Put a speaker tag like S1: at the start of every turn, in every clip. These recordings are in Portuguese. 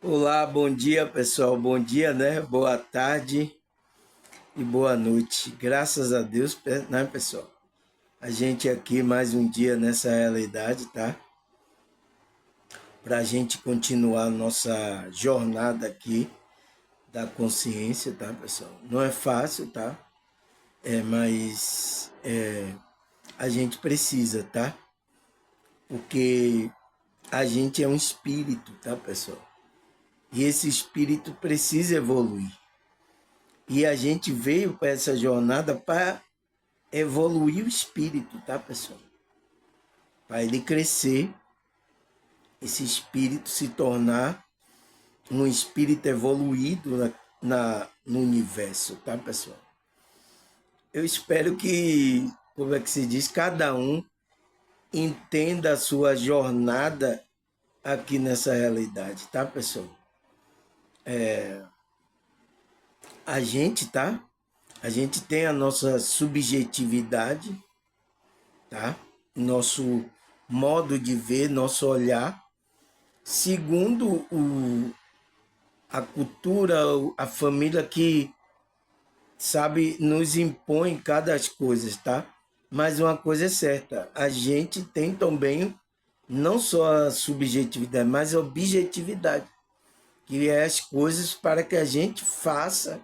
S1: Olá, bom dia pessoal, bom dia, né? Boa tarde e boa noite. Graças a Deus, né, pessoal? A gente aqui mais um dia nessa realidade, tá? Para a gente continuar nossa jornada aqui da consciência, tá, pessoal? Não é fácil, tá? Mas a gente precisa, tá? Porque a gente é um espírito, tá, pessoal? E esse espírito precisa evoluir. E a gente veio para essa jornada para evoluir o espírito, tá, pessoal? Para ele crescer, esse espírito se tornar um espírito evoluído no universo, tá, pessoal? Eu espero que, como é que se diz, cada um entenda a sua jornada aqui nessa realidade, tá, pessoal? A gente, tá? A gente tem a nossa subjetividade, tá? Nosso modo de ver, nosso olhar, segundo a cultura, a família que, sabe, nos impõe cada as coisas, tá? Mas uma coisa é certa, a gente tem também não só a subjetividade, mas a objetividade, que é as coisas para que a gente faça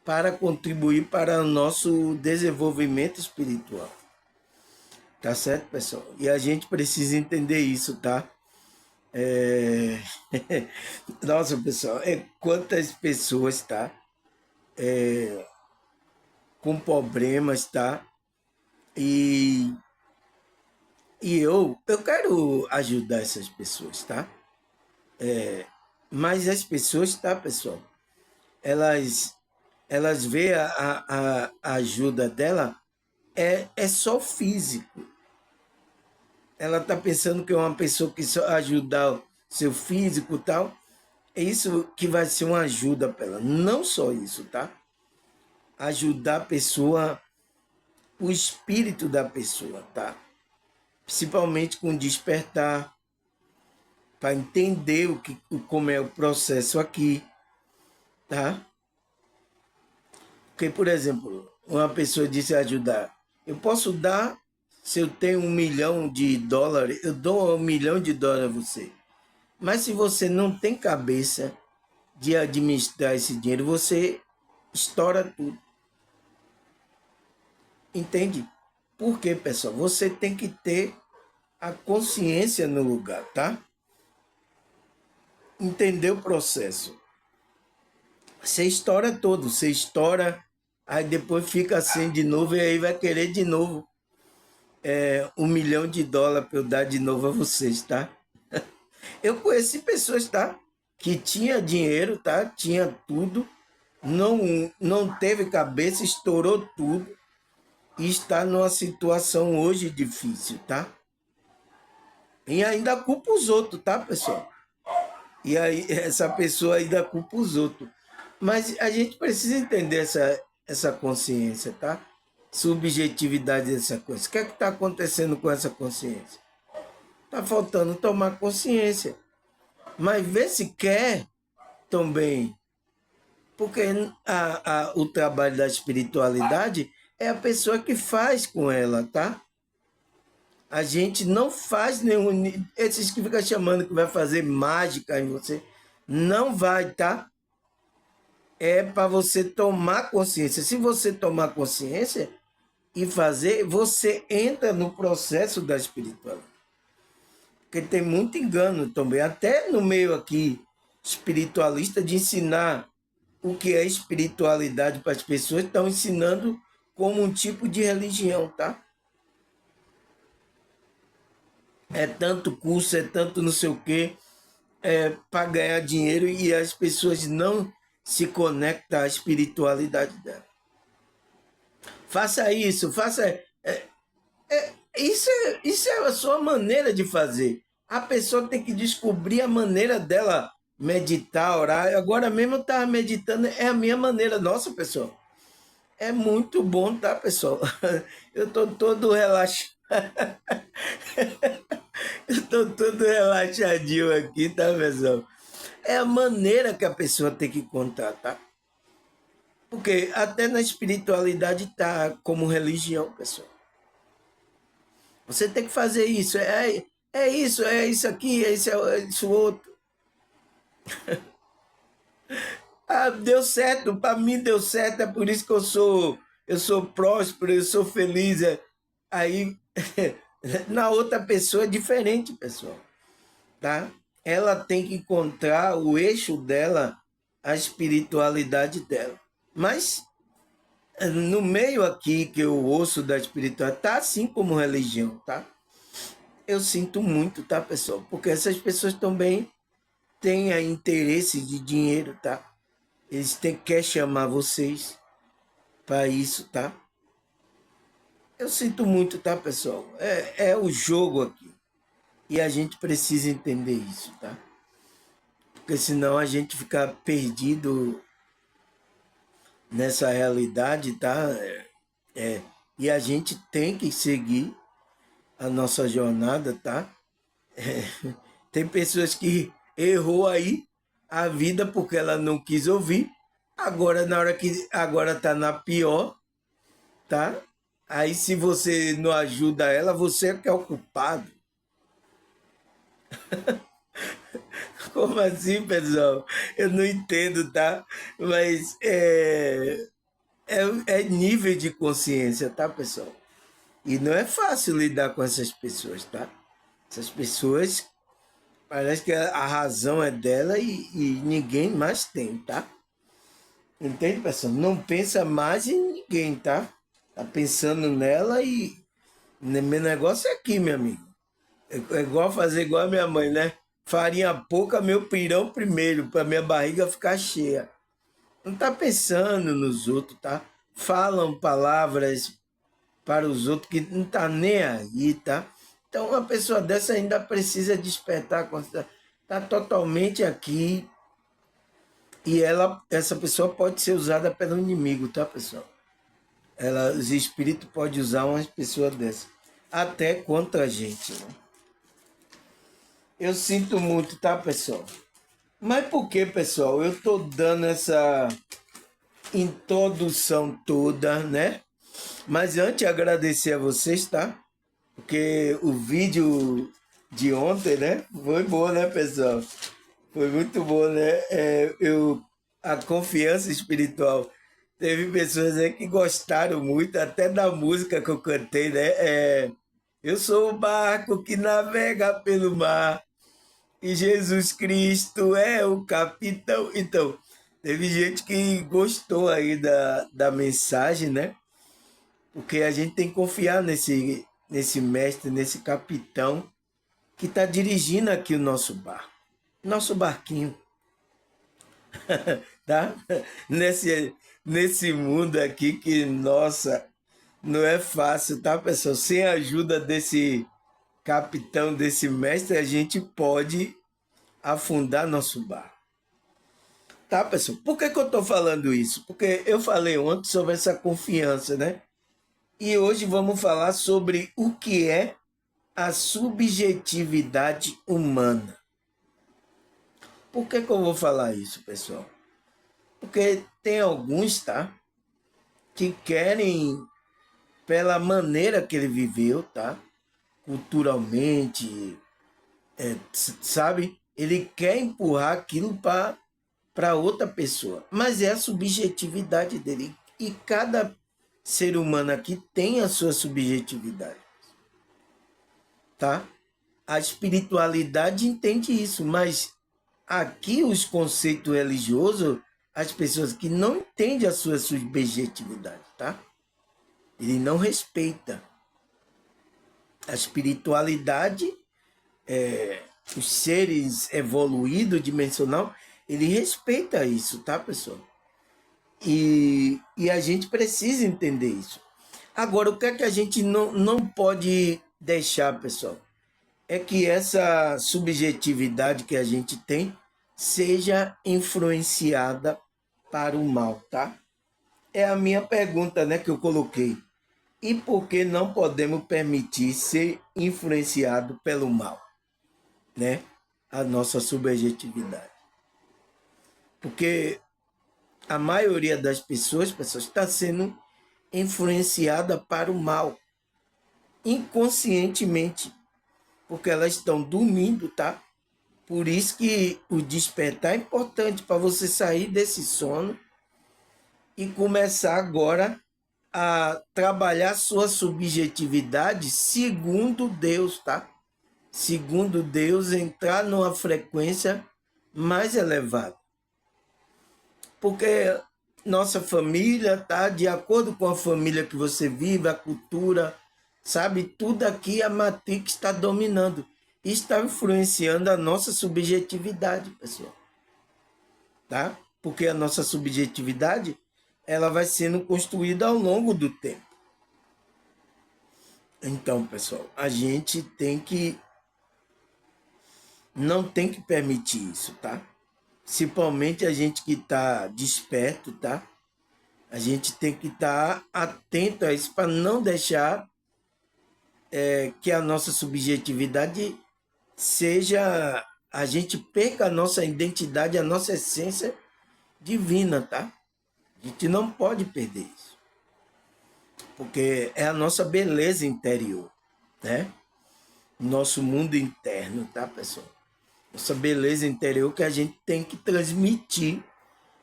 S1: para contribuir para o nosso desenvolvimento espiritual. Tá certo, pessoal? E a gente precisa entender isso, tá? É... Nossa, pessoal, quantas pessoas, tá? Com problemas, tá? E, e eu quero ajudar essas pessoas, tá? Mas as pessoas, tá, pessoal? Elas, elas veem a ajuda dela é só físico. Ela tá pensando que é uma pessoa que só ajudar o seu físico e tal, é isso que vai ser uma ajuda para ela. Não só isso, tá? Ajudar a pessoa, o espírito da pessoa, tá? Principalmente com despertar, para entender como é o processo aqui, tá? Porque, por exemplo, uma pessoa disse ajudar. Eu posso dar, se eu tenho US$ 1 milhão, eu dou US$ 1 milhão a você. Mas se você não tem cabeça de administrar esse dinheiro, você estoura tudo. Entende? Por quê, pessoal? Você tem que ter a consciência no lugar, tá? Entender o processo. Você estoura todo, você estoura, aí depois fica assim de novo e aí vai querer de novo US$ 1 milhão para eu dar de novo a vocês, tá? Eu conheci pessoas, tá? Que tinha dinheiro, tá? Tinha tudo, não teve cabeça, estourou tudo e está numa situação hoje difícil, tá? E ainda culpa os outros, tá, pessoal? E aí essa pessoa ainda culpa os outros. Mas a gente precisa entender essa consciência, tá? Subjetividade dessa coisa. O que é que está acontecendo com essa consciência? Está faltando tomar consciência. Mas ver se quer também. Porque o trabalho da espiritualidade é a pessoa que faz com ela, tá? A gente não faz nenhum. Esses que ficam chamando que vai fazer mágica em você, não vai, tá? É para você tomar consciência. Se você tomar consciência e fazer, você entra no processo da espiritualidade. Porque tem muito engano também, até no meio aqui espiritualista, de ensinar o que é espiritualidade para as pessoas, estão ensinando como um tipo de religião, tá? É tanto curso, é tanto não sei o quê, para ganhar dinheiro e as pessoas não se conectam à espiritualidade dela. Faça isso, faça. Isso é a sua maneira de fazer. A pessoa tem que descobrir a maneira dela meditar, orar. Agora mesmo eu estava meditando, é a minha maneira. Nossa, pessoal, é muito bom, tá, pessoal? Eu estou todo relaxado. Eu estou todo relaxadinho aqui, tá, pessoal? É a maneira que a pessoa tem que contar, tá? Porque até na espiritualidade tá como religião, pessoal. Você tem que fazer isso, é isso aqui, é isso outro. Ah, deu certo, para mim deu certo, é por isso que eu sou próspero, eu sou feliz. Aí na outra pessoa é diferente, pessoal, tá? Ela tem que encontrar o eixo dela, a espiritualidade dela. Mas no meio aqui que eu ouço da espiritualidade, tá assim como religião, tá? Eu sinto muito, tá, pessoal? Porque essas pessoas também têm interesse de dinheiro, tá? Quer chamar vocês para isso, tá? Eu sinto muito, tá, pessoal? É o jogo aqui. E a gente precisa entender isso, tá? Porque senão a gente fica perdido nessa realidade, tá? E a gente tem que seguir a nossa jornada, tá? Tem pessoas que errou aí a vida porque ela não quis ouvir. Agora, na hora que agora tá na pior, tá? Aí se você não ajuda ela, você é que é o culpado. Como assim, pessoal? Eu não entendo, tá? Mas é nível de consciência, tá, pessoal? E não é fácil lidar com essas pessoas, tá? Essas pessoas, parece que a razão é dela e ninguém mais tem, tá? Entende, pessoal? Não pensa mais em ninguém, tá? Tá pensando nela e meu negócio é aqui, meu amigo. É igual fazer igual a minha mãe, né? Farinha pouca, meu pirão primeiro, para minha barriga ficar cheia. Não tá pensando nos outros, tá? Falam palavras para os outros que não tá nem aí, tá? Então uma pessoa dessa ainda precisa despertar, tá totalmente aqui e essa pessoa pode ser usada pelo inimigo, tá, pessoal? Os espíritos podem usar uma pessoa dessa até contra a gente, né? Eu sinto muito, tá, pessoal? Mas por que, pessoal? Eu tô dando essa introdução toda, né? Mas antes agradecer a vocês, tá? Porque o vídeo de ontem, né? Foi bom, né, pessoal? Foi muito bom, né? A confiança espiritual. Teve pessoas aí que gostaram muito, até da música que eu cantei, né? Eu sou o barco que navega pelo mar e Jesus Cristo é o capitão. Então, teve gente que gostou aí da mensagem, né? Porque a gente tem que confiar nesse mestre, nesse capitão que está dirigindo aqui o nosso barco, nosso barquinho, tá? Nesse mundo aqui que, nossa, não é fácil, tá, pessoal? Sem a ajuda desse capitão, desse mestre, a gente pode afundar nosso barco. Tá, pessoal? Por que eu estou falando isso? Porque eu falei ontem sobre essa confiança, né? E hoje vamos falar sobre o que é a subjetividade humana. Por que eu vou falar isso, pessoal? Porque tem alguns, tá? Que querem, pela maneira que ele viveu, tá? Culturalmente, sabe? Ele quer empurrar aquilo para outra pessoa. Mas é a subjetividade dele. E cada ser humano aqui tem a sua subjetividade, tá? A espiritualidade entende isso, mas aqui os conceitos religiosos, as pessoas que não entendem a sua subjetividade, tá? Ele não respeita a espiritualidade, os seres evoluídos, dimensional, ele respeita isso, tá, pessoal? E a gente precisa entender isso. Agora, o que é que a gente não pode deixar, pessoal? É que essa subjetividade que a gente tem seja influenciada para o mal, tá? É a minha pergunta, né, que eu coloquei. E por que não podemos permitir ser influenciado pelo mal, né? A nossa subjetividade. Porque a maioria das pessoas está sendo influenciada para o mal, inconscientemente, porque elas estão dormindo, tá? Por isso que o despertar é importante para você sair desse sono e começar agora a trabalhar sua subjetividade segundo Deus, tá? Segundo Deus, entrar numa frequência mais elevada. Porque nossa família, tá? De acordo com a família que você vive, a cultura, sabe? Tudo aqui a Matrix está dominando. E está influenciando a nossa subjetividade, pessoal. Tá? Porque a nossa subjetividade, ela vai sendo construída ao longo do tempo. Então, pessoal, a gente não tem que permitir isso, tá? Principalmente a gente que está desperto, tá? A gente tem que estar atento a isso para não deixar que a nossa subjetividade seja... A gente perca a nossa identidade, a nossa essência divina, tá? A gente não pode perder isso. Porque é a nossa beleza interior, né? Nosso mundo interno, tá, pessoal? Nossa beleza interior que a gente tem que transmitir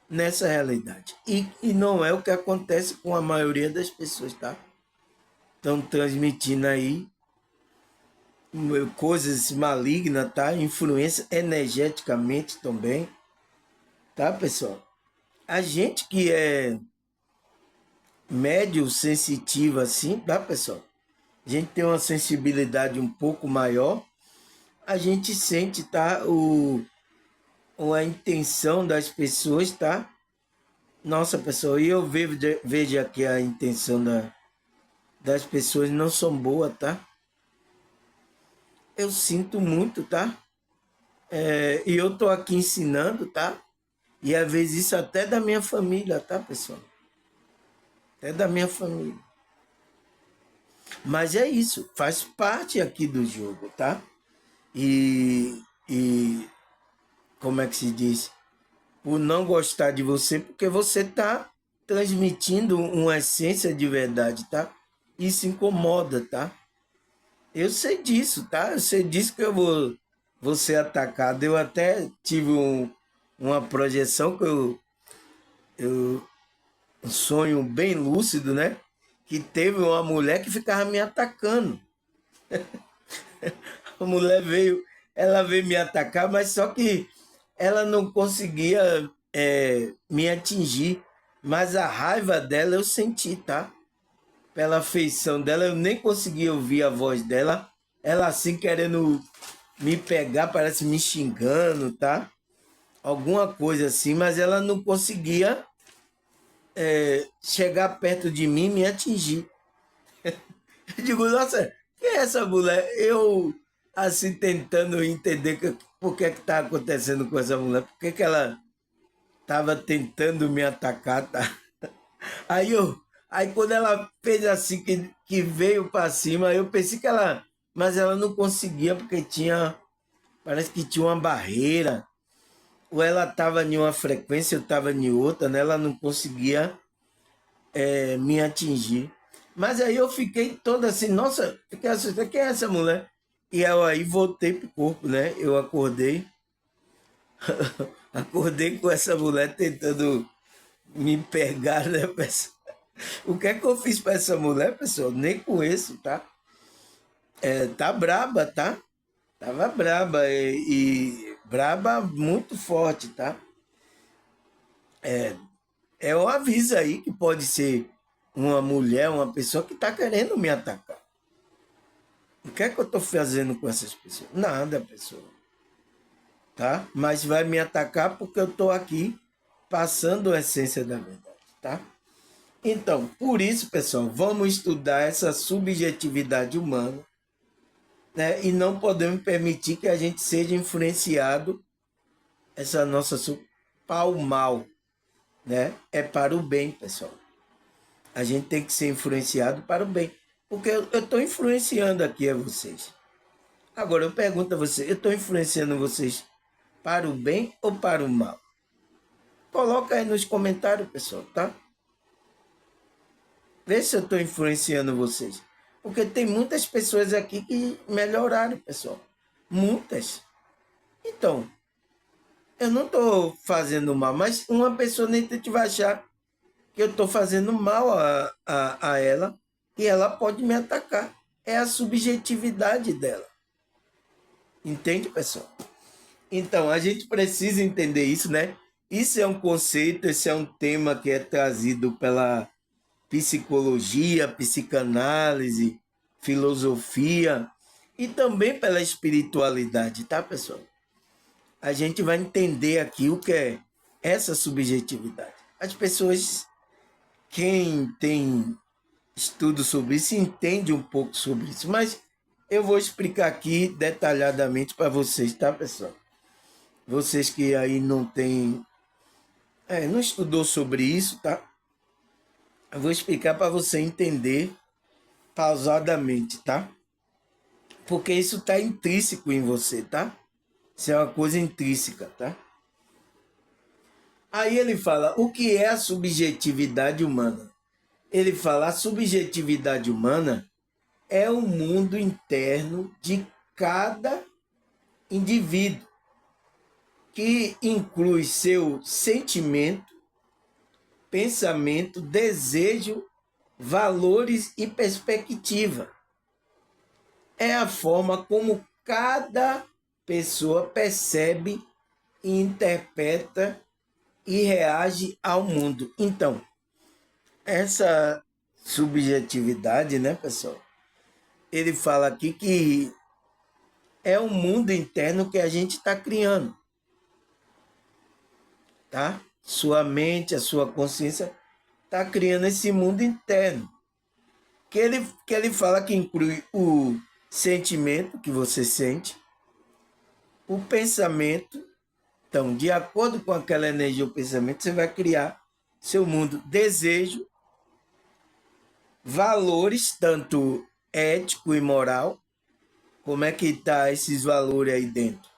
S1: nessa realidade. E não é o que acontece com a maioria das pessoas, tá? Estão transmitindo aí coisas malignas, tá? Influência energeticamente também, tá, pessoal? A gente que é médio sensitivo assim, tá, pessoal? A gente tem uma sensibilidade um pouco maior, a gente sente, tá? A intenção das pessoas, tá? Nossa, pessoal, e eu vejo aqui a intenção das pessoas não são boas, tá? Eu sinto muito, tá? E eu tô aqui ensinando, tá? E às vezes isso até da minha família, tá, pessoal? Até da minha família. Mas é isso, faz parte aqui do jogo, tá? E como é que se diz? Por não gostar de você, porque você tá transmitindo uma essência de verdade, tá? Isso incomoda, tá? Eu sei disso, tá? Eu sei disso que vou ser atacado. Eu até tive uma projeção que um sonho bem lúcido, né? Que teve uma mulher que ficava me atacando. A mulher ela veio me atacar, mas só que ela não conseguia me atingir. Mas a raiva dela eu senti, tá? Pela feição dela, eu nem conseguia ouvir a voz dela. Ela assim querendo me pegar, parece me xingando, tá? Alguma coisa assim, mas ela não conseguia chegar perto de mim e me atingir. Eu digo, nossa, quem é essa mulher? Eu, assim, tentando entender por que está acontecendo com essa mulher, por que ela estava tentando me atacar, tá? Aí quando ela fez assim, que veio para cima, eu pensei que ela, mas ela não conseguia, porque parece que tinha uma barreira, ou ela estava em uma frequência, eu estava em outra, né? Ela não conseguia me atingir. Mas aí eu fiquei toda assim, nossa, fiquei assustado, quem é essa mulher? E eu aí voltei pro corpo, né? Eu acordei, acordei com essa mulher tentando me pegar, né, pessoal? O que é que eu fiz para essa mulher, pessoal? Nem conheço, tá? Tá braba, tá? Tava braba e braba muito forte, tá? É um aviso aí que pode ser uma mulher, uma pessoa que tá querendo me atacar. O que é que eu tô fazendo com essas pessoas? Nada, pessoal. Tá? Mas vai me atacar porque eu tô aqui passando a essência da verdade, tá? Então, por isso, pessoal, vamos estudar essa subjetividade humana, né? E não podemos permitir que a gente seja influenciado, essa nossa para o mal, né? É para o bem, pessoal. A gente tem que ser influenciado para o bem. Porque eu estou influenciando aqui a vocês. Agora, eu pergunto a vocês, eu estou influenciando vocês para o bem ou para o mal? Coloca aí nos comentários, pessoal, tá? Vê se eu estou influenciando vocês. Porque tem muitas pessoas aqui que melhoraram, pessoal. Muitas. Então, eu não estou fazendo mal, mas uma pessoa nem vai achar que eu estou fazendo mal a ela e ela pode me atacar. É a subjetividade dela. Entende, pessoal? Então, a gente precisa entender isso, né? Isso é um conceito, esse é um tema que é trazido pela psicologia, psicanálise, filosofia e também pela espiritualidade, tá, pessoal? A gente vai entender aqui o que é essa subjetividade. As pessoas, quem tem estudo sobre isso, entende um pouco sobre isso, mas eu vou explicar aqui detalhadamente para vocês, tá, pessoal? Vocês que aí não tem, não estudou sobre isso, tá? Eu vou explicar para você entender pausadamente, tá? Porque isso está intrínseco em você, tá? Isso é uma coisa intrínseca, tá? Aí ele fala, o que é a subjetividade humana? Ele fala, a subjetividade humana é o mundo interno de cada indivíduo, que inclui seu sentimento, pensamento, desejo, valores e perspectiva. É a forma como cada pessoa percebe, interpreta e reage ao mundo. Então, essa subjetividade, né, pessoal? Ele fala aqui que é o mundo interno que a gente está criando, tá? Sua mente, a sua consciência está criando esse mundo interno. Que ele fala que inclui o sentimento que você sente, o pensamento. Então, de acordo com aquela energia ou pensamento, você vai criar seu mundo. Desejo, valores, tanto ético e moral, como é que está esses valores aí dentro.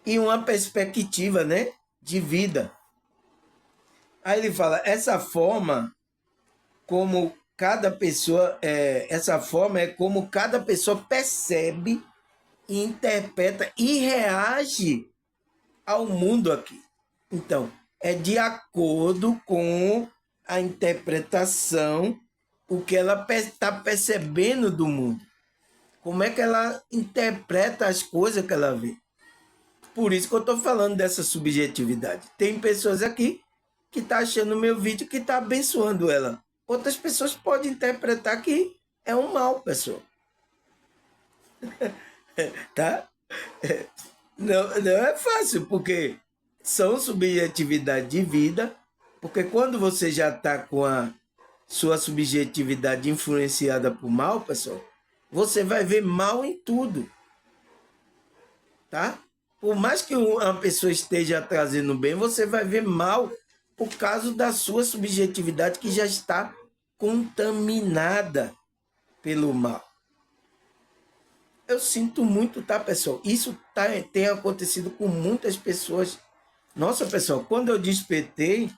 S1: E uma perspectiva, né, de vida. Aí ele fala, essa forma como cada pessoa, essa forma é como cada pessoa percebe, interpreta e reage ao mundo aqui. Então, é de acordo com a interpretação, o que ela está percebendo do mundo. Como é que ela interpreta as coisas que ela vê. Por isso que eu estou falando dessa subjetividade. Tem pessoas aqui que estão achando o meu vídeo que está abençoando ela. Outras pessoas podem interpretar que é um mal, pessoal. Tá? Não é fácil, porque são subjetividade de vida, porque quando você já está com a sua subjetividade influenciada por mal, pessoal, você vai ver mal em tudo, tá? Por mais que uma pessoa esteja trazendo bem, você vai ver mal por causa da sua subjetividade que já está contaminada pelo mal. Eu sinto muito, tá, pessoal? Isso tem acontecido com muitas pessoas. Nossa, pessoal, quando eu despertei,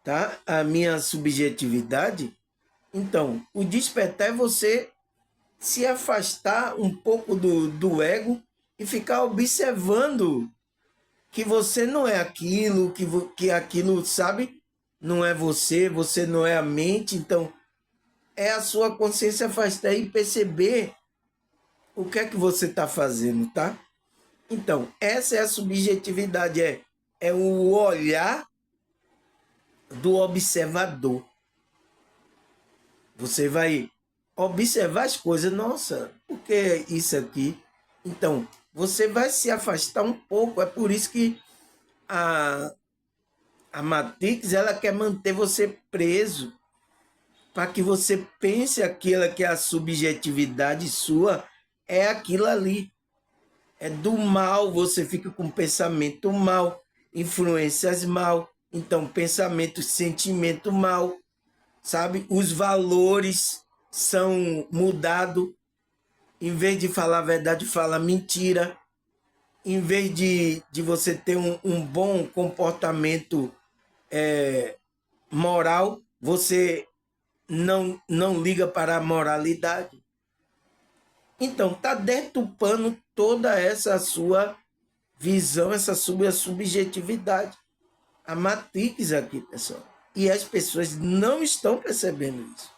S1: tá, a minha subjetividade, então, o despertar é você se afastar um pouco do ego e ficar observando que você não é aquilo, que aquilo, sabe, não é você, você não é a mente. Então, é a sua consciência afastar e perceber o que é que você está fazendo, tá? Então, essa é a subjetividade, é o olhar do observador. Você vai observar as coisas, nossa, por que isso aqui? Então, você vai se afastar um pouco, é por isso que a Matrix, ela quer manter você preso, para que você pense aquilo que é a subjetividade sua, é aquilo ali. É do mal, você fica com pensamento mal, influências mal, então pensamento, sentimento mal, sabe? Os valores são mudados, em vez de falar a verdade, fala mentira, em vez de você ter um bom comportamento moral, você não liga para a moralidade. Então, está deturpando toda essa sua visão, essa sua subjetividade. A Matrix aqui, pessoal. E as pessoas não estão percebendo isso.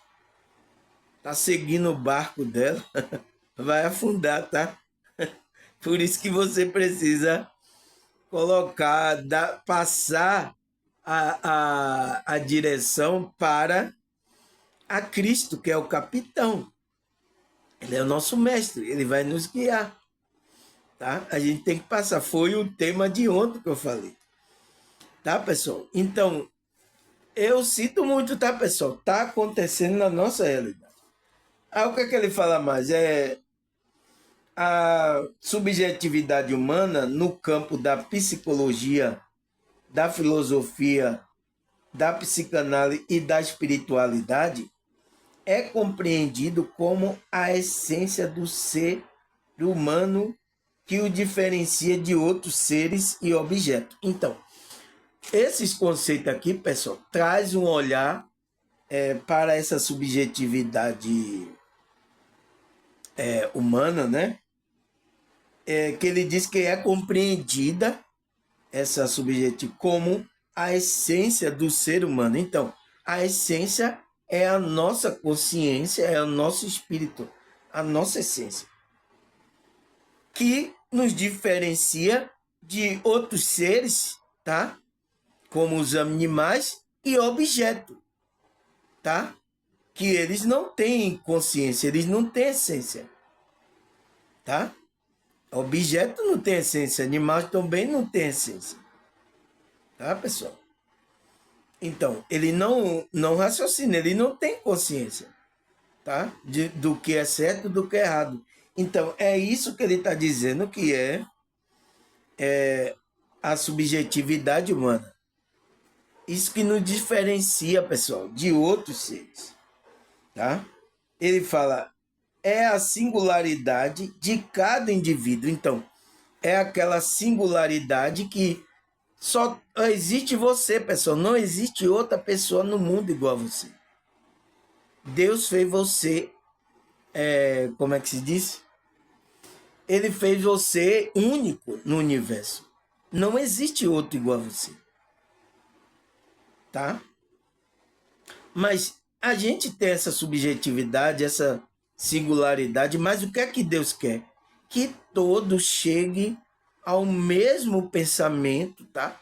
S1: Está seguindo o barco dela, vai afundar, tá? Por isso que você precisa colocar, passar a direção para a Cristo, que é o capitão. Ele é o nosso mestre, ele vai nos guiar. Tá? A gente tem que passar. Foi o tema de ontem que eu falei. Tá, pessoal? Então, eu sinto muito, tá, pessoal? Tá acontecendo na nossa realidade. O que é que ele fala mais? A subjetividade humana no campo da psicologia, da filosofia, da psicanálise e da espiritualidade é compreendido como a essência do ser humano que o diferencia de outros seres e objetos. Então, esses conceitos aqui, pessoal, traz um olhar para essa subjetividade humana, né? Que ele diz que é compreendida essa subjetividade como a essência do ser humano. Então, a essência é a nossa consciência, é o nosso espírito, a nossa essência, que nos diferencia de outros seres, tá? Como os animais e objetos, tá? Que eles não têm consciência, eles não têm essência, tá? Objeto não tem essência, animal também não tem essência, tá, pessoal? Então, ele não raciocina, ele não tem consciência, tá? Do que é certo e do que é errado. Então, é isso que ele está dizendo que é a subjetividade humana. Isso que nos diferencia, pessoal, de outros seres, tá? Ele fala, é a singularidade de cada indivíduo. Então, é aquela singularidade que só existe você, pessoal. Não existe outra pessoa no mundo igual a você. Deus fez você, como é que se diz? Ele fez você único no universo. Não existe outro igual a você. Tá? Mas a gente tem essa subjetividade, essa singularidade, mas o que é que Deus quer? Que todos cheguem ao mesmo pensamento, tá?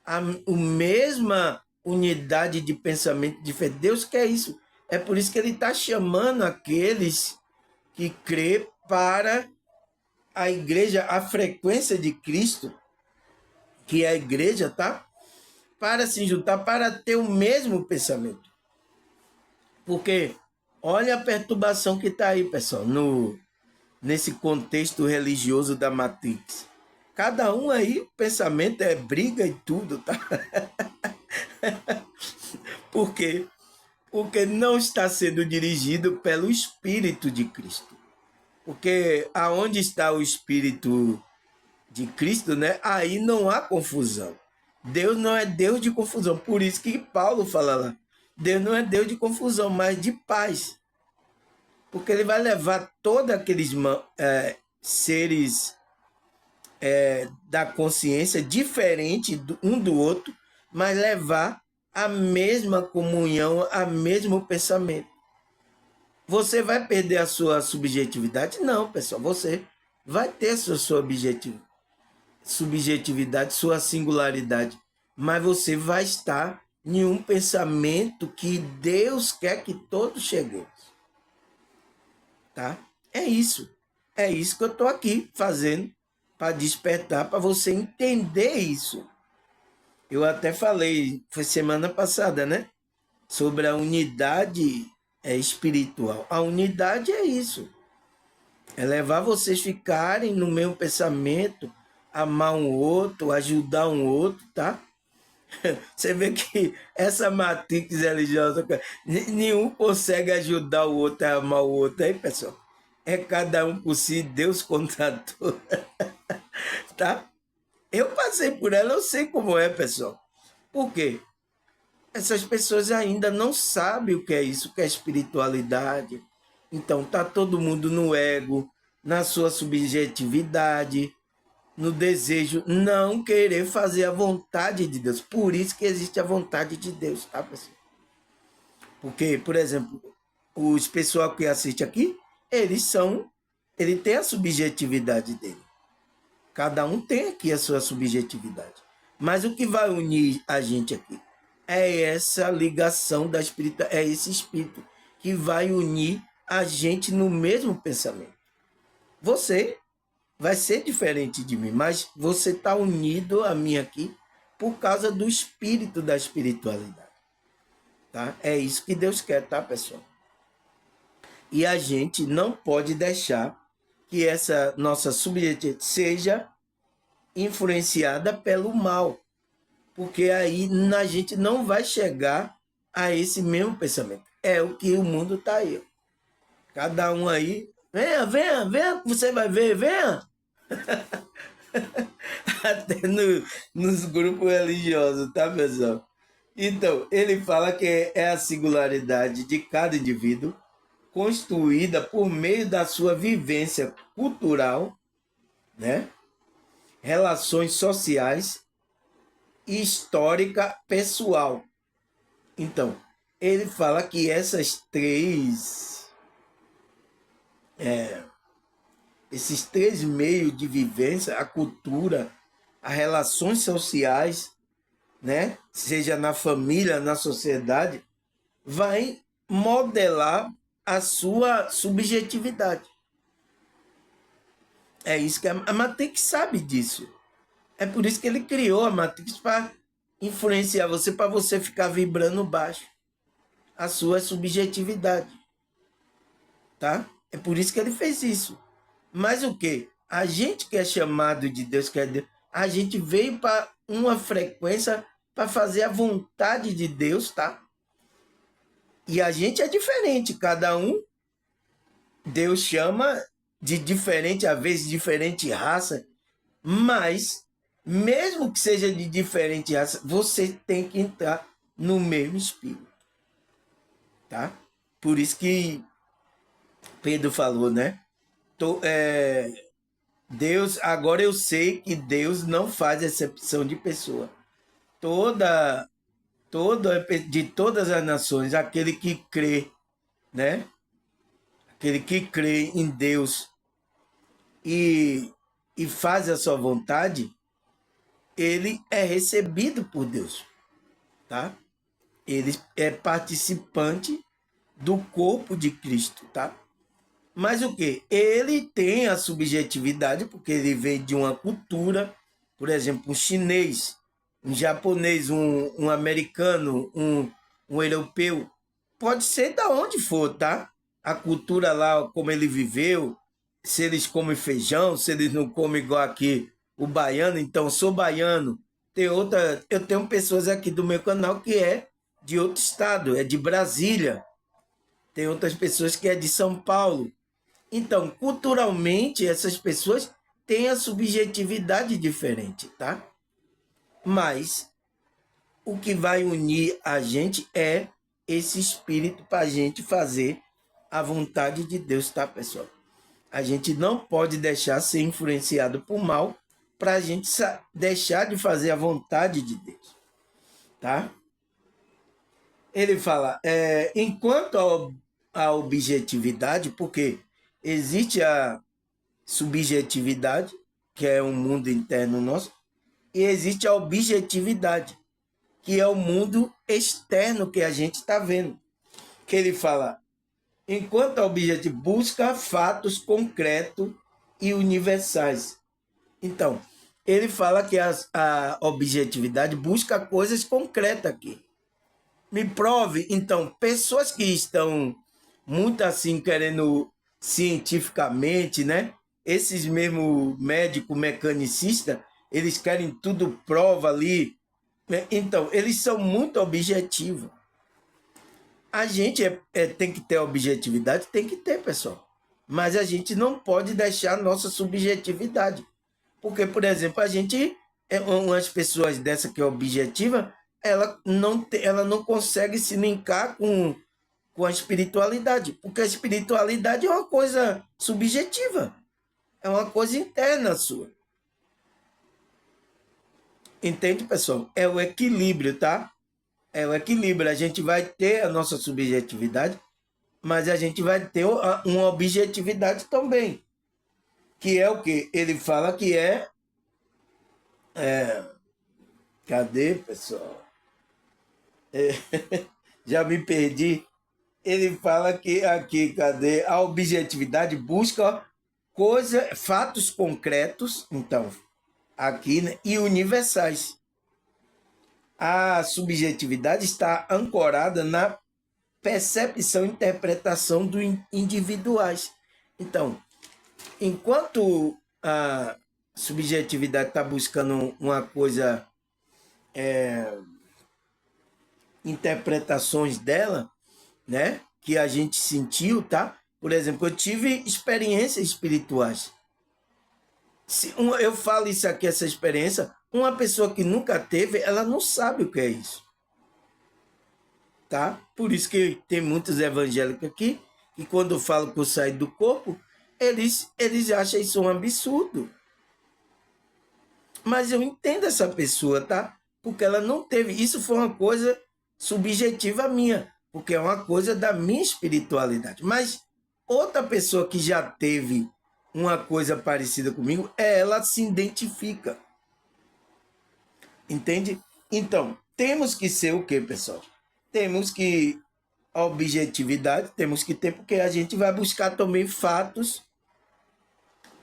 S1: A mesma unidade de pensamento diferente. Deus quer isso. É por isso que ele está chamando aqueles que crê para a igreja, a frequência de Cristo, que é a igreja, tá? Para se juntar, para ter o mesmo pensamento. Porque olha a perturbação que está aí, pessoal, nesse contexto religioso da Matrix. Cada um aí, o pensamento é briga e tudo, tá? Por quê? Porque não está sendo dirigido pelo Espírito de Cristo. Porque aonde está o Espírito de Cristo, né? Aí não há confusão. Deus não é Deus de confusão. Por isso que Paulo fala lá. Deus não é Deus de confusão, mas de paz. Porque ele vai levar todos aqueles seres da consciência diferente um do outro, mas levar a mesma comunhão, a mesmo pensamento. Você vai perder a sua subjetividade? Não, pessoal. Você vai ter a sua subjetividade, sua singularidade, mas você vai estar em um pensamento que Deus quer que todos cheguemos. Tá? É isso. É isso que eu estou aqui fazendo para despertar, para você entender isso. Eu até falei, foi semana passada, né? Sobre a unidade espiritual. A unidade é isso. É levar vocês ficarem no mesmo pensamento, amar um outro, ajudar um outro, tá? Você vê que essa matrix religiosa, nenhum consegue ajudar o outro a amar o outro, aí, pessoal? É cada um por si, Deus contra todos, tá? Eu passei por ela, eu sei como é, pessoal. Por quê? essas pessoas ainda não sabem o que é isso, o que é espiritualidade. Então, tá todo mundo no ego, na sua subjetividade, no desejo não querer fazer a vontade de Deus. Por isso que existe a vontade de Deus, tá, pessoal? Porque, por exemplo, os pessoal que assiste aqui, ele tem a subjetividade dele. Cada um tem aqui a sua subjetividade. Mas o que vai unir a gente aqui é essa ligação da espírita, é esse espírito que vai unir a gente no mesmo pensamento. Você vai ser diferente de mim, mas você está unido a mim aqui por causa do espírito da espiritualidade. Tá? É isso que Deus quer, tá, pessoal? E a gente não pode deixar que essa nossa subjetividade seja influenciada pelo mal, porque aí a gente não vai chegar a esse mesmo pensamento. É o que o mundo está aí. Cada um aí, venha, venha, venha, você vai ver, venha. Até nos grupos religiosos, tá, pessoal? Então, ele fala que é a singularidade de cada indivíduo construída por meio da sua vivência cultural, né? Relações sociais e histórica pessoal. Então, ele fala que esses três meios de vivência, a cultura, as relações sociais, né? Seja na família, na sociedade, vai modelar a sua subjetividade. É isso que a Matrix sabe disso. É por isso que ele criou a Matrix para influenciar você, para você ficar vibrando baixo a sua subjetividade. Tá? É por isso que ele fez isso. Mas o que? A gente que é chamado de Deus, que é Deus, a gente veio para uma frequência para fazer a vontade de Deus, tá? E a gente é diferente, cada um, Deus chama de diferente, às vezes diferente raça, mas mesmo que seja de diferente raça, você tem que entrar no mesmo espírito, tá? Por isso que Pedro falou, né? Deus, agora eu sei que Deus não faz exceção de pessoa. De todas as nações, aquele que crê, né? Aquele que crê em Deus e faz a sua vontade, ele é recebido por Deus, tá? Ele é participante do corpo de Cristo, tá? Mas o que? Ele tem a subjetividade, porque ele vem de uma cultura, por exemplo, um chinês, um japonês, um americano, um europeu, pode ser da onde for, tá? A cultura lá, como ele viveu, se eles comem feijão, se eles não comem igual aqui o baiano, então sou baiano. Eu tenho pessoas aqui do meu canal que é de outro estado, é de Brasília. Tem outras pessoas que é de São Paulo. Então, culturalmente, essas pessoas têm a subjetividade diferente, tá? Mas o que vai unir a gente é esse espírito para a gente fazer a vontade de Deus, tá, pessoal? A gente não pode deixar ser influenciado por mal para a gente deixar de fazer a vontade de Deus, tá? Ele fala, enquanto a objetividade, porque existe a subjetividade, que é um mundo interno nosso, e existe a objetividade, que é o mundo externo que a gente está vendo. Que ele fala, enquanto a objetividade busca fatos concretos e universais. Então, ele fala que a objetividade busca coisas concretas aqui. Me prove, então, pessoas que estão muito assim querendo cientificamente, né? Esses mesmo médico mecanicista, eles querem tudo prova ali, né? Então, eles são muito objetivos. A gente tem que ter objetividade, tem que ter, pessoal. Mas a gente não pode deixar a nossa subjetividade. Porque, por exemplo, a gente, umas pessoas dessa que é objetiva, ela não consegue se linkar com a espiritualidade, porque a espiritualidade é uma coisa subjetiva, é uma coisa interna sua. Entende, pessoal? É o equilíbrio, tá? É o equilíbrio. A gente vai ter a nossa subjetividade, mas a gente vai ter uma objetividade também. Que é o que? Ele fala que cadê, pessoal? Já me perdi. Ele fala que aqui, cadê? A objetividade busca fatos concretos, então, aqui, né, e universais. A subjetividade está ancorada na percepção e interpretação do individuais. Então, enquanto a subjetividade está buscando uma coisa, interpretações dela, né, que a gente sentiu, tá? Por exemplo, eu tive experiências espirituais. Eu falo isso aqui, essa experiência, uma pessoa que nunca teve, ela não sabe o que é isso. Tá? Por isso que tem muitos evangélicos aqui, que quando eu falo que eu saio do corpo, eles acham isso um absurdo. Mas eu entendo essa pessoa, tá? Porque ela não teve. Isso foi uma coisa subjetiva minha, porque é uma coisa da minha espiritualidade. Mas outra pessoa que já teve uma coisa parecida comigo, ela se identifica. Entende? Então, temos que ser o quê, pessoal? Temos que a objetividade, temos que ter, porque a gente vai buscar também fatos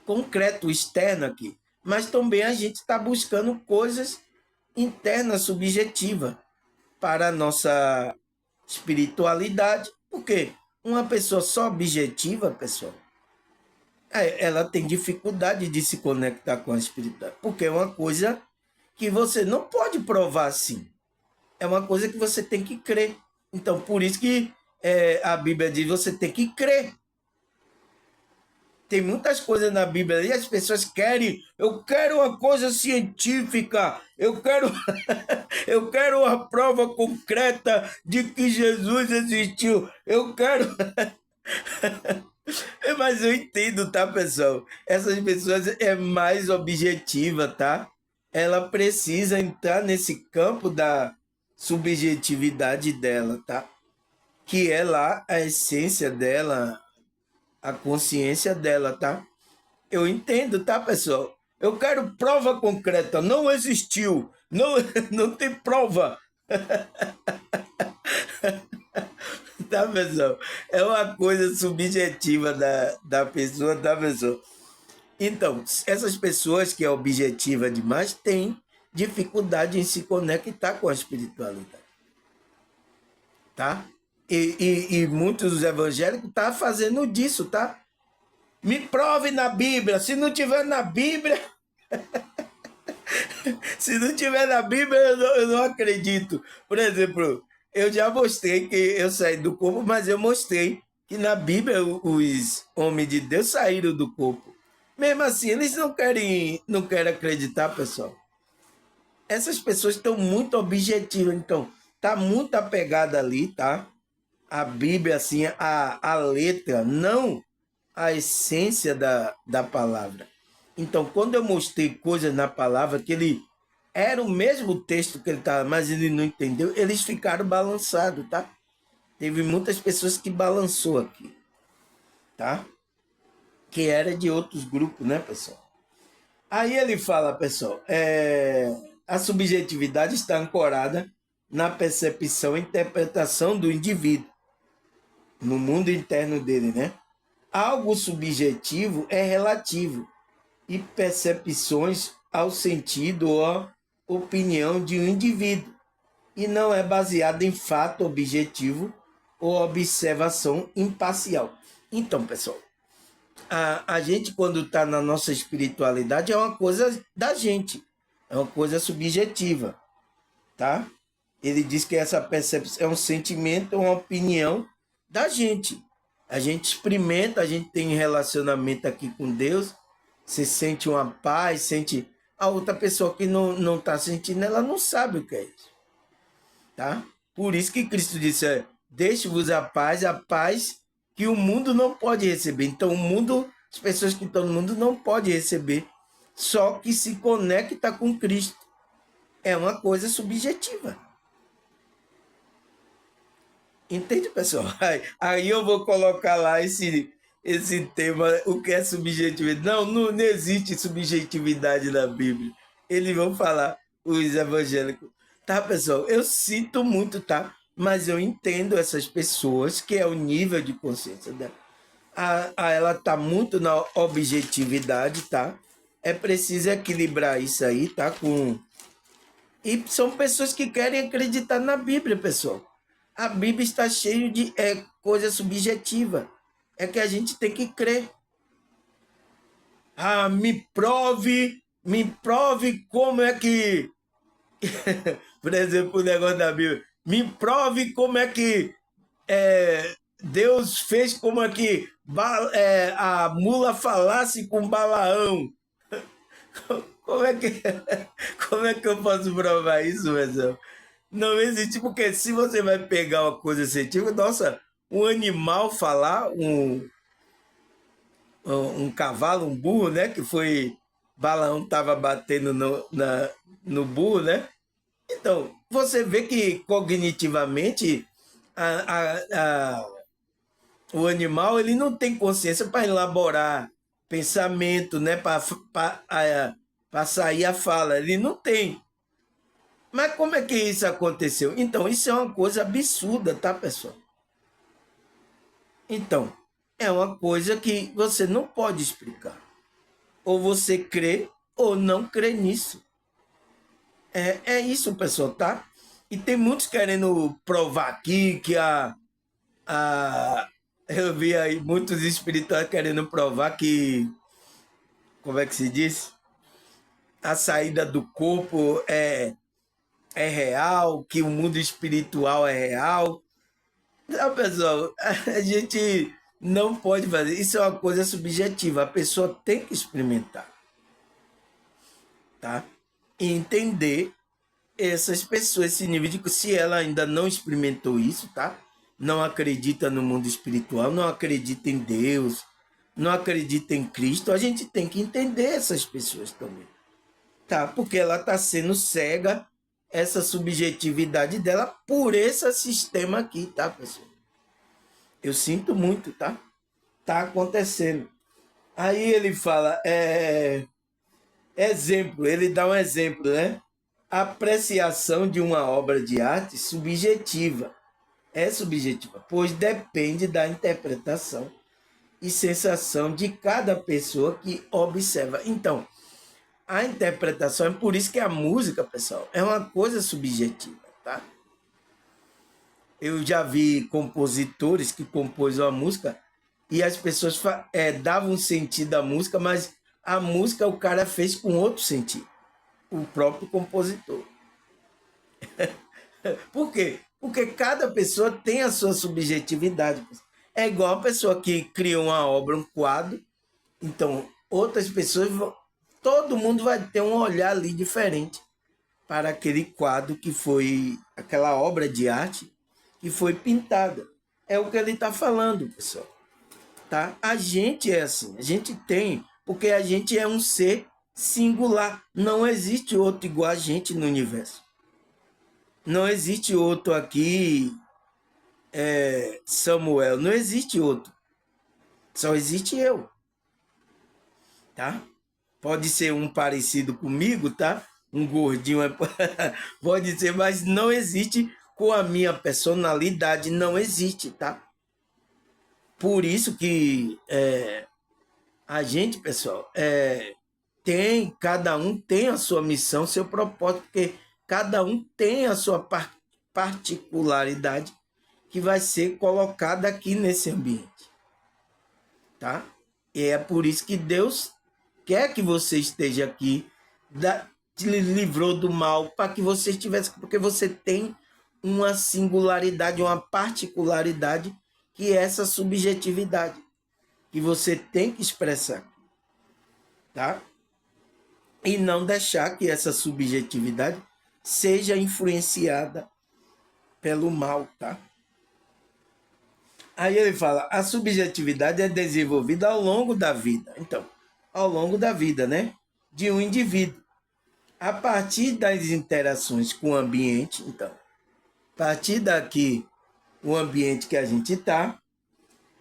S1: concretos, externos aqui. Mas também a gente está buscando coisas internas, subjetivas, para a nossa espiritualidade. Porque uma pessoa só objetiva, pessoal, ela tem dificuldade de se conectar com a espiritualidade. Porque é uma coisa que você não pode provar assim. É uma coisa que você tem que crer. Então, por isso que a Bíblia diz que você tem que crer. Tem muitas coisas na Bíblia e as pessoas querem, eu quero uma coisa científica, eu quero, eu quero uma prova concreta de que Jesus existiu, eu quero... Mas eu entendo, tá, pessoal? Essas pessoas é mais objetiva, tá? Ela precisa entrar nesse campo da subjetividade dela, tá? Que é lá a essência dela, a consciência dela, tá? Eu entendo, tá, pessoal? Eu quero prova concreta. Não existiu. Não, não tem prova. Tá, pessoal? É uma coisa subjetiva da pessoa, tá, pessoal? Então, essas pessoas que é objetiva demais têm dificuldade em se conectar com a espiritualidade, tá? E muitos dos evangélicos estão fazendo disso, tá? Me prove na Bíblia. Se não tiver na Bíblia, se não tiver na Bíblia, eu não acredito. Por exemplo, eu já mostrei que eu saí do corpo, mas eu mostrei que na Bíblia os homens de Deus saíram do corpo. Mesmo assim, eles não querem acreditar, pessoal. Essas pessoas estão muito objetivas, então tá muito apegada ali, tá? A Bíblia, assim, a letra, não a essência da palavra. Então, quando eu mostrei coisas na palavra que ele era o mesmo texto que ele estava, mas ele não entendeu, eles ficaram balançados, tá? Teve muitas pessoas que balançou aqui, tá? Que era de outros grupos, né, pessoal? Aí ele fala, pessoal, a subjetividade está ancorada na percepção e interpretação do indivíduo, no mundo interno dele, né? Algo subjetivo é relativo e percepções ao sentido ou opinião de um indivíduo e não é baseado em fato objetivo ou observação imparcial. Então, pessoal, a gente quando está na nossa espiritualidade é uma coisa da gente, é uma coisa subjetiva, tá? Ele diz que essa percepção é um sentimento, uma opinião da gente. A gente experimenta, a gente tem relacionamento aqui com Deus, você sente uma paz, sente... A outra pessoa que não está sentindo, ela não sabe o que é isso. tá? Por isso que Cristo disse, deixe-vos a paz que o mundo não pode receber. Então, o mundo, as pessoas que estão no mundo não podem receber, só que se conecta com Cristo. É uma coisa subjetiva. Entende, pessoal? Aí eu vou colocar lá esse tema, o que é subjetividade. Não existe subjetividade na Bíblia. Eles vão falar, os evangélicos. Tá, pessoal? Eu sinto muito, tá? Mas eu entendo essas pessoas, que é o nível de consciência dela. Ela tá muito na objetividade, tá? É preciso equilibrar isso aí, tá? E são pessoas que querem acreditar na Bíblia, pessoal. A Bíblia está cheia de coisa subjetiva. É que a gente tem que crer. Me prove como é que. Por exemplo, o negócio da Bíblia. Me prove como é que Deus fez como é que a mula falasse com Balaão. Como é que, como é que eu posso provar isso, pessoal? Não existe, porque se você vai pegar uma coisa científica, nossa, um animal falar, um cavalo, um burro, né? Que foi. Balaão estava batendo no burro, né? Então, você vê que cognitivamente o animal ele não tem consciência para elaborar pensamento, né? Para sair a fala. Ele não tem. Mas como é que isso aconteceu? Então, isso é uma coisa absurda, tá, pessoal? Então, é uma coisa que você não pode explicar. Ou você crê ou não crê nisso. É isso, pessoal, tá? E tem muitos querendo provar aqui que eu vi aí muitos espirituais querendo provar que, como é que se diz? A saída do corpo é real, que o mundo espiritual é real. Não, pessoal, a gente não pode fazer. Isso é uma coisa subjetiva. A pessoa tem que experimentar, tá? E entender essas pessoas, esse nível de. Se ela ainda não experimentou isso, tá? Não acredita no mundo espiritual, não acredita em Deus, não acredita em Cristo, a gente tem que entender essas pessoas também, tá? Porque ela está sendo cega, essa subjetividade dela, por esse sistema aqui, tá, pessoal? Eu sinto muito, tá? Tá acontecendo. Aí ele fala, exemplo, ele dá um exemplo, né? Apreciação de uma obra de arte subjetiva. É subjetiva, pois depende da interpretação e sensação de cada pessoa que observa. Então, a interpretação é por isso que a música, pessoal, é uma coisa subjetiva, tá? Eu já vi compositores que compôs uma música e as pessoas davam sentido à música, mas a música o cara fez com outro sentido, o próprio compositor. Por quê? Porque cada pessoa tem a sua subjetividade. É igual a pessoa que criou uma obra, um quadro, então outras pessoas, todo mundo vai ter um olhar ali diferente para aquele quadro que foi, aquela obra de arte que foi pintada. É o que ele está falando, pessoal. Tá? A gente é assim, a gente tem, porque a gente é um ser singular. Não existe outro igual a gente no universo. Não existe outro aqui, Samuel. Não existe outro. Só existe eu, tá? Pode ser um parecido comigo, tá? Um gordinho, pode ser, mas não existe com a minha personalidade, não existe, tá? Por isso que a gente, pessoal, cada um tem a sua missão, seu propósito, porque cada um tem a sua particularidade que vai ser colocada aqui nesse ambiente, tá? E é por isso que Deus quer que você esteja aqui, te livrou do mal, para que você estivesse, porque você tem uma singularidade, uma particularidade, que é essa subjetividade, que você tem que expressar, tá? E não deixar que essa subjetividade seja influenciada pelo mal, tá? Aí ele fala, a subjetividade é desenvolvida ao longo da vida. Então, ao longo da vida, né? De um indivíduo. A partir das interações com o ambiente, então, a partir daqui, o ambiente que a gente está,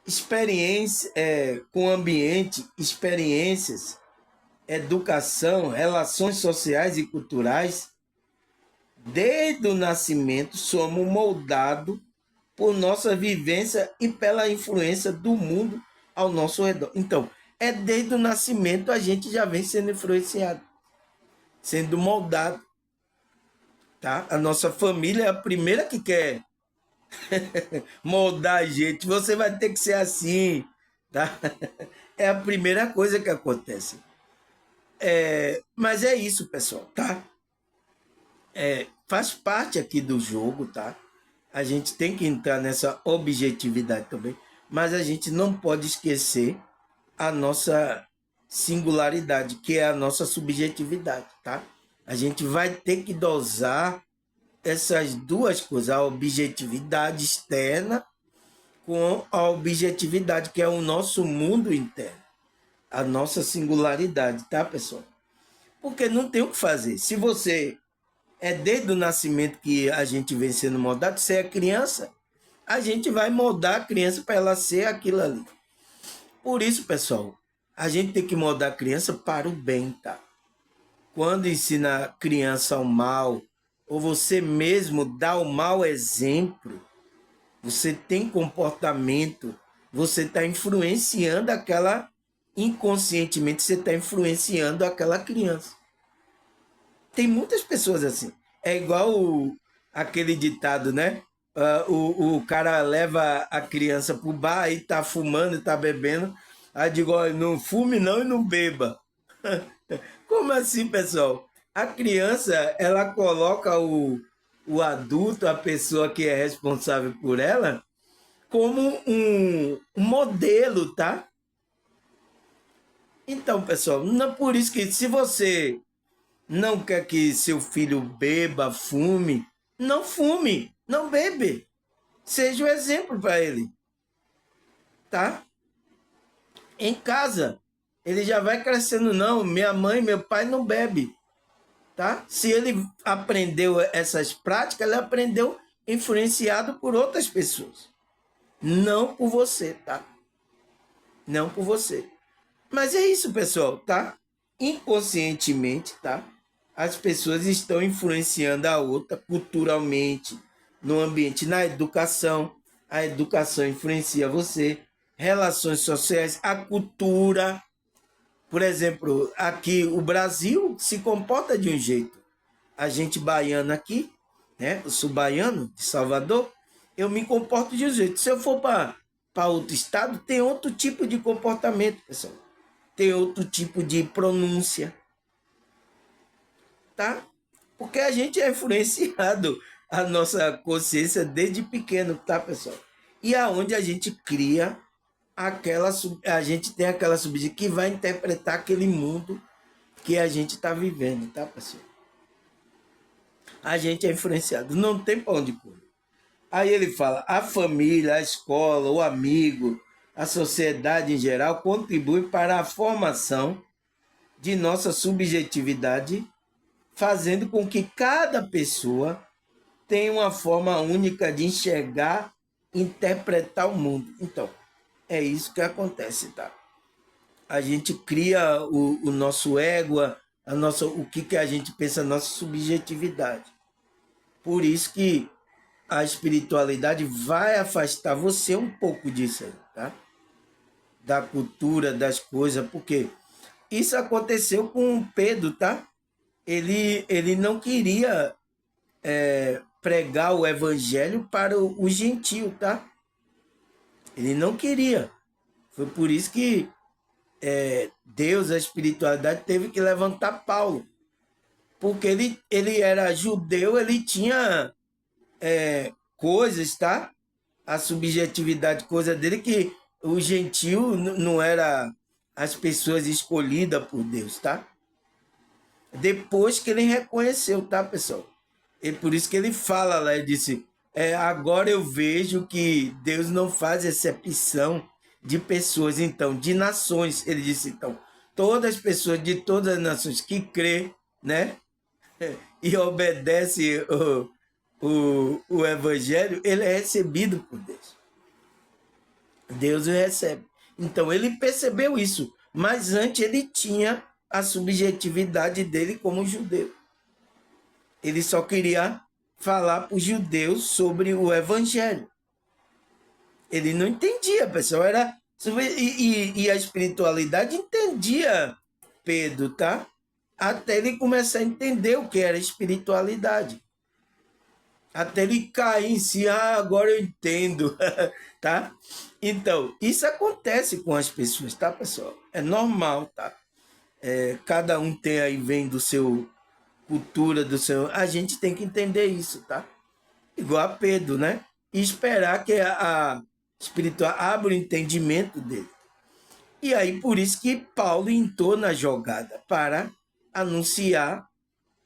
S1: experiência, com o ambiente, experiências, educação, relações sociais e culturais, desde o nascimento somos moldados por nossa vivência e pela influência do mundo ao nosso redor. Então, é desde o nascimento a gente já vem sendo influenciado, sendo moldado, tá? A nossa família é a primeira que quer moldar a gente. Você vai ter que ser assim, tá? É a primeira coisa que acontece. Mas é isso, pessoal, tá? Faz parte aqui do jogo, tá? A gente tem que entrar nessa objetividade também, mas a gente não pode esquecer a nossa singularidade, que é a nossa subjetividade, tá? A gente vai ter que dosar essas duas coisas, a objetividade externa com a objetividade, que é o nosso mundo interno, a nossa singularidade, tá, pessoal? Porque não tem o que fazer. Se você desde o nascimento que a gente vem sendo moldado, se é criança, a gente vai moldar a criança para ela ser aquilo ali. Por isso, pessoal, a gente tem que moldar a criança para o bem, tá? Quando ensina a criança ao mal, ou você mesmo dá o mau exemplo, você tem comportamento, você está influenciando aquela, inconscientemente, você está influenciando aquela criança. Tem muitas pessoas assim. É igual aquele ditado, né? O cara leva a criança pro bar e tá fumando e tá bebendo. Aí digo, olha, não fume não e não beba. Como assim, pessoal? A criança, ela coloca o adulto, a pessoa que é responsável por ela, como um modelo, tá? Então, pessoal, não por isso que se você não quer que seu filho beba, fume, não fume, não bebe. Seja o exemplo para ele, tá? Em casa, ele já vai crescendo, não, minha mãe, meu pai não bebe, tá? Se ele aprendeu essas práticas, ele aprendeu influenciado por outras pessoas, não por você, tá? Não por você. Mas é isso, pessoal, tá? Inconscientemente, tá? As pessoas estão influenciando a outra culturalmente, no ambiente, na educação. A educação influencia você, relações sociais, a cultura. Por exemplo, aqui o Brasil se comporta de um jeito. A gente baiano aqui, né? Eu sou baiano de Salvador, eu me comporto de um jeito. Se eu for para outro estado, tem outro tipo de comportamento, pessoal. Tem outro tipo de pronúncia, tá? Porque a gente é influenciado a nossa consciência desde pequeno, tá, pessoal? E aonde a gente cria a gente tem aquela subjetividade que vai interpretar aquele mundo que a gente está vivendo, tá, pessoal? A gente é influenciado, não tem para onde correr. Aí ele fala, a família, a escola, o amigo, a sociedade em geral contribui para a formação de nossa subjetividade, fazendo com que cada pessoa tenha uma forma única de enxergar, interpretar o mundo. Então, é isso que acontece, tá? A gente cria o nosso ego, o que a gente pensa, a nossa subjetividade. Por isso que a espiritualidade vai afastar você um pouco disso aí, tá? Da cultura, das coisas, porque isso aconteceu com Pedro, tá? Ele não queria pregar o evangelho para o gentio, tá? Ele não queria. Foi por isso que Deus, a espiritualidade, teve que levantar Paulo. Porque ele era judeu, ele tinha coisas, tá? A subjetividade, coisa dele, que o gentio não era as pessoas escolhidas por Deus, tá? Depois que ele reconheceu, tá, pessoal? E por isso que ele fala lá, ele disse, agora eu vejo que Deus não faz exceção de pessoas, então, de nações. Ele disse, então, todas as pessoas de todas as nações que crê, né, e obedece o evangelho, ele é recebido por Deus. Deus o recebe. Então, ele percebeu isso, mas antes ele tinha a subjetividade dele como judeu. Ele só queria falar para os judeus sobre o evangelho. Ele não entendia, pessoal. E a espiritualidade entendia Pedro, tá? Até ele começar a entender o que era espiritualidade. Até ele cair em si, agora eu entendo, tá? Então, isso acontece com as pessoas, tá, pessoal? É normal, tá? Cada um tem aí, vem do seu cultura, do seu... A gente tem que entender isso, tá? Igual a Pedro, né? E esperar que a espiritual abra o entendimento dele. E aí, por isso que Paulo entrou na jogada, para anunciar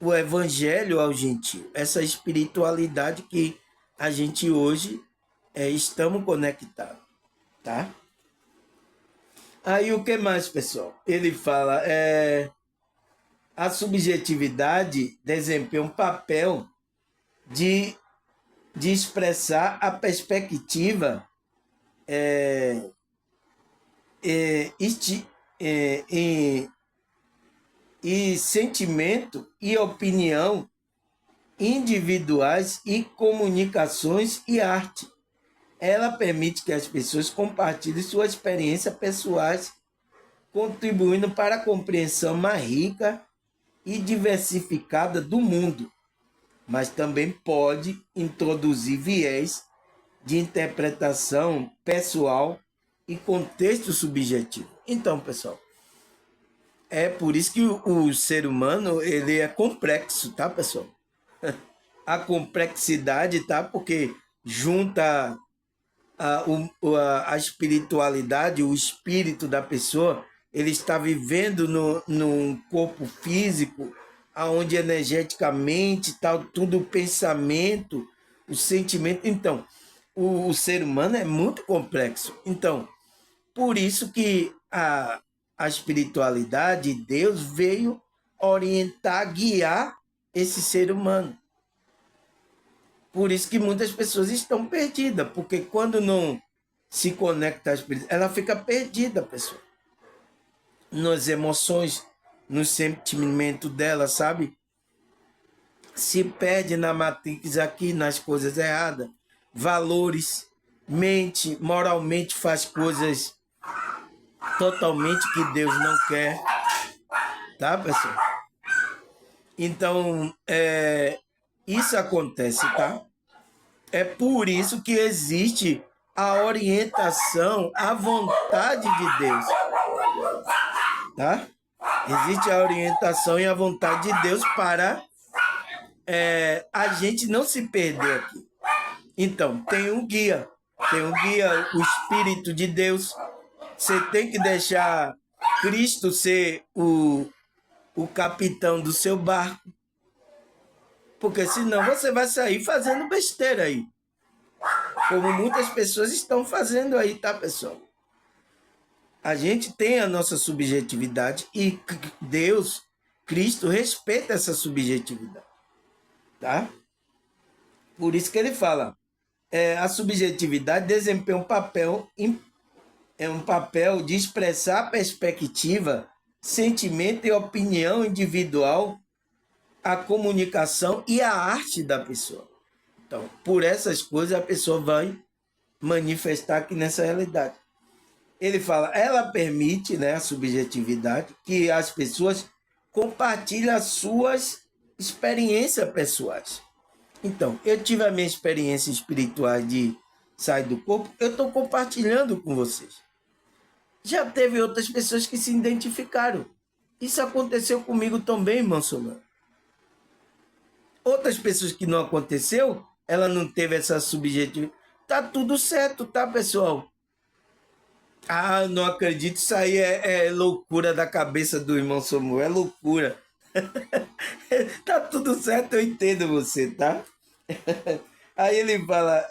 S1: o evangelho ao gentio, essa espiritualidade que a gente hoje estamos conectados, tá? Aí o que mais, pessoal? Ele fala, a subjetividade desempenha um papel de expressar a perspectiva e sentimento e opinião individuais e comunicações e arte. Ela permite que as pessoas compartilhem suas experiências pessoais, contribuindo para a compreensão mais rica e diversificada do mundo, mas também pode introduzir viés de interpretação pessoal e contexto subjetivo. Então, pessoal, é por isso que o ser humano ele é complexo, tá, pessoal? A complexidade, tá? Porque junta a espiritualidade, o espírito da pessoa, ele está vivendo num corpo físico, onde energeticamente está tudo o pensamento, o sentimento. Então, o ser humano é muito complexo. Então, por isso que a espiritualidade, Deus veio orientar, guiar esse ser humano. Por isso que muitas pessoas estão perdidas, porque quando não se conecta à espiritualidade, ela fica perdida, pessoal. Nas emoções, no sentimento dela, sabe? Se perde na matrix aqui, nas coisas erradas, valores, mente, moralmente faz coisas totalmente que Deus não quer, tá, pessoal? Então, isso acontece, tá? É por isso que existe a orientação à vontade de Deus, tá? Existe a orientação e a vontade de Deus para a gente não se perder aqui. Então, tem um guia, o Espírito de Deus. Você tem que deixar Cristo ser o capitão do seu barco, porque senão você vai sair fazendo besteira aí, como muitas pessoas estão fazendo aí, tá, pessoal? A gente tem a nossa subjetividade e Deus, Cristo, respeita essa subjetividade, tá? Por isso que ele fala, a subjetividade desempenha um papel de expressar a perspectiva, sentimento e opinião individual, a comunicação e a arte da pessoa. Então, por essas coisas, a pessoa vai manifestar aqui nessa realidade. Ele fala, ela permite, né, a subjetividade, que as pessoas compartilhem as suas experiências pessoais. Então, eu tive a minha experiência espiritual de sair do corpo, eu estou compartilhando com vocês. Já teve outras pessoas que se identificaram. Isso aconteceu comigo também, irmão Solano. Outras pessoas que não aconteceu, ela não teve essa subjetividade. Tá tudo certo, tá, pessoal? Não acredito, isso aí é loucura da cabeça do irmão Samuel, é loucura. Tá tudo certo, eu entendo você, tá? Aí ele fala,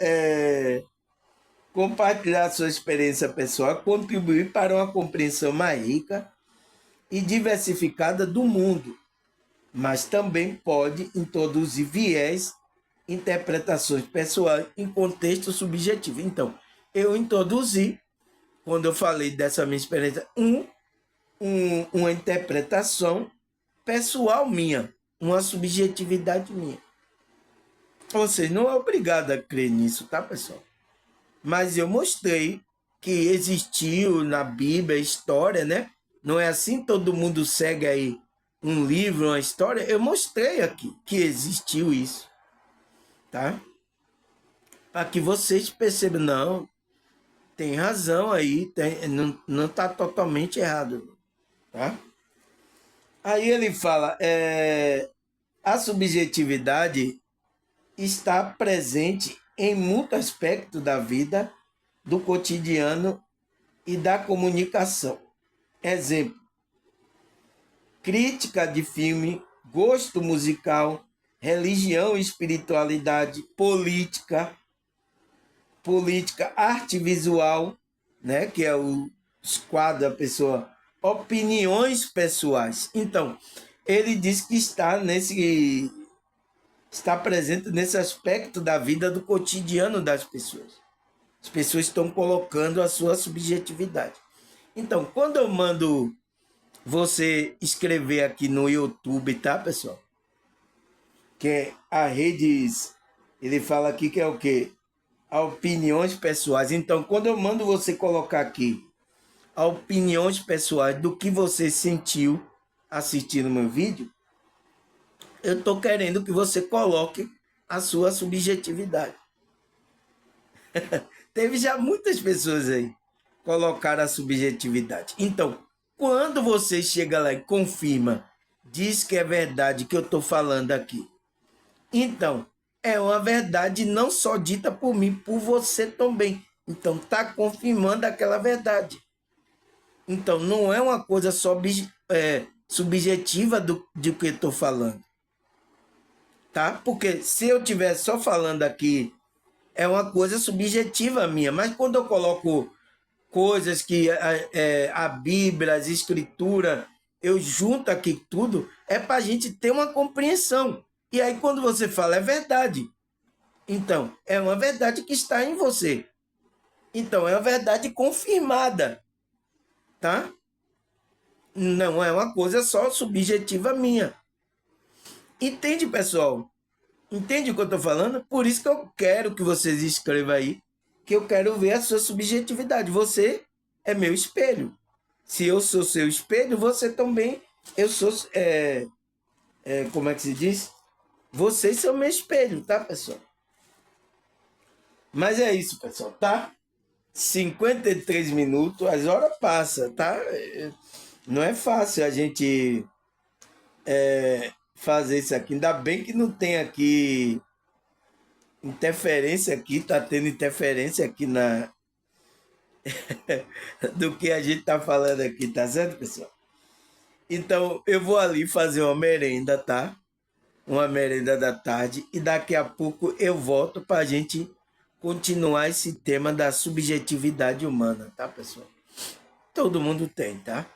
S1: compartilhar sua experiência pessoal, contribuir para uma compreensão mais rica e diversificada do mundo, mas também pode introduzir viés, interpretações pessoais em contexto subjetivo. Então, eu introduzi, quando eu falei dessa minha experiência, uma interpretação pessoal minha, uma subjetividade minha. Você não é obrigado a crer nisso, tá, pessoal? Mas eu mostrei que existiu na Bíblia história, né? Não é assim, todo mundo segue aí um livro, uma história. Eu mostrei aqui que existiu isso, tá? Para que vocês percebam, não, tem razão aí, não está totalmente errado, tá? Aí ele fala, a subjetividade está presente em muitos aspectos da vida, do cotidiano e da comunicação. Exemplo, crítica de filme, gosto musical, religião e espiritualidade, política, arte visual, né, que é os quadros da pessoa, opiniões pessoais. Então, ele diz que está presente nesse aspecto da vida do cotidiano das pessoas. As pessoas estão colocando a sua subjetividade. Então, quando eu mando você escrever aqui no YouTube, tá, pessoal? Que é a redes, ele fala aqui que é o quê? Opiniões pessoais. Então, quando eu mando você colocar aqui opiniões pessoais do que você sentiu assistindo meu vídeo, eu estou querendo que você coloque a sua subjetividade. Teve já muitas pessoas aí colocar a subjetividade. Então, quando você chega lá e confirma, diz que é verdade que eu estou falando aqui, então é uma verdade não só dita por mim, por você também. Então, está confirmando aquela verdade. Então, não é uma coisa só subjetiva de que eu estou falando. Tá? Porque se eu estiver só falando aqui, é uma coisa subjetiva minha. Mas quando eu coloco coisas que a Bíblia, as Escrituras, eu junto aqui tudo, é para a gente ter uma compreensão. E aí, quando você fala, é verdade. Então, é uma verdade que está em você. Então, é uma verdade confirmada. Tá? Não é uma coisa só subjetiva minha. Entende, pessoal? Entende o que eu estou falando? Por isso que eu quero que vocês escrevam aí, que eu quero ver a sua subjetividade. Você é meu espelho. Se eu sou seu espelho, você também, eu sou, como é que se diz? Vocês são meu espelho, tá, pessoal? Mas é isso, pessoal, tá? 53 minutos, as horas passam, tá? Não é fácil a gente fazer isso aqui. Ainda bem que não tem aqui interferência aqui, tá tendo interferência aqui do que a gente tá falando aqui, tá certo, pessoal? Então, eu vou ali fazer uma merenda, tá? Uma merenda da tarde e daqui a pouco eu volto para a gente continuar esse tema da subjetividade humana, tá, pessoal? Todo mundo tem, tá?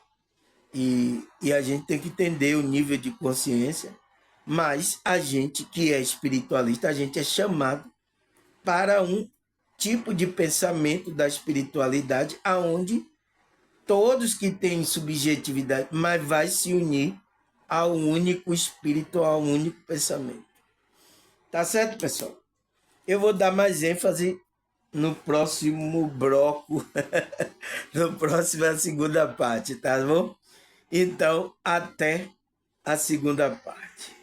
S1: E a gente tem que entender o nível de consciência, mas a gente que é espiritualista, a gente é chamado para um tipo de pensamento da espiritualidade aonde todos que têm subjetividade, mas vai se unir ao único espírito, ao único pensamento. Tá certo, pessoal? Eu vou dar mais ênfase no próximo bloco, no próximo a segunda parte, tá bom? Então, até a segunda parte.